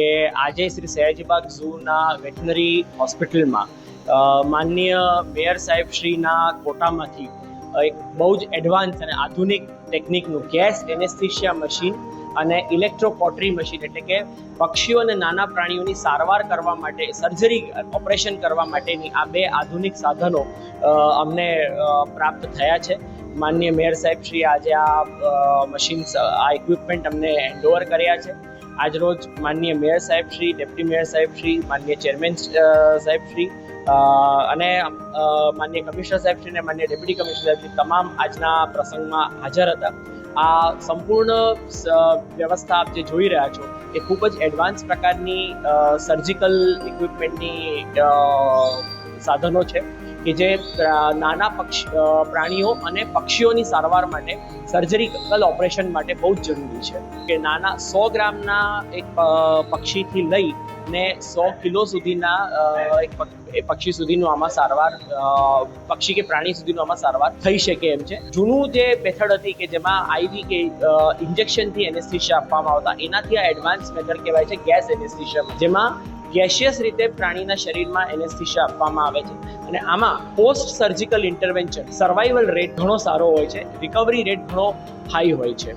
કે આજે શ્રી સયાજીબાગ ઝૂના વેટનરી હોસ્પિટલમાં માનનીય મેયર સાહેબ શ્રીના કોટામાંથી એક બહુ જ એડવાન્સ અને આધુનિક ટેકનિકનું ગેસ એનેસ્થીશિયા મશીન અને ઇલેક્ટ્રોકોટરી મશીન એટલે કે પક્ષીઓ અને નાના પ્રાણીઓની સારવાર કરવા માટે સર્જરી ઓપરેશન કરવા માટેની આ બે આધુનિક સાધનો અમને પ્રાપ્ત થયા છે. માનનીય મેયર સાહેબ શ્રી આજે આ મશીન્સ આ ઇક્વિપમેન્ટ અમને હેન્ડઓવર કર્યા છે. આજરોજ માનનીય મેયર સાહેબ શ્રી, ડેપ્યુટી મેયર સાહેબ શ્રી, માનનીય ચેરમેન સાહેબ શ્રી અને માનનીય કમિશનર સાહેબ શ્રી અને માનનીય ડેપ્યુટી કમિશનર સાહેબ શ્રી તમામ આજના પ્રસંગમાં હાજર હતા. આ સંપૂર્ણ વ્યવસ્થા આપ જે જોઈ રહ્યા છો એ ખૂબ જ એડવાન્સ પ્રકારની સર્જિકલ ઇક્વિપમેન્ટની સાધનો છે કે જે નાના પ્રાણીઓ અને પક્ષીઓની સારવાર માટે સર્જરીકલ ઓપરેશન માટે બહુ જ જરૂરી છે. કે નાના 100 ગ્રામના એક પક્ષીથી લઈને 100 કિલો સુધીના એક પક્ષી સુધીનું આમાં સારવાર પક્ષી કે પ્રાણી સુધીનું આમાં સારવાર થઈ શકે એમ છે. જૂનું જે મેથડ હતી કે જેમાં આઈવી કે ઇન્જેક્શનથી એનેસ્થીશિયા આપવામાં આવતા, એનાથી આ એડવાન્સ મેથડ કહેવાય છે ગેસ એનેસ્થીશિયા, જેમાં ગેશિયસ રીતે પ્રાણીના શરીરમાં એનેસ્થીશિયા આપવામાં આવે છે. અને આમાં post surgical intervention survival rate ઘણો સારો હોય છે, રિકવરી રેટ ઘણો હાઈ હોય છે.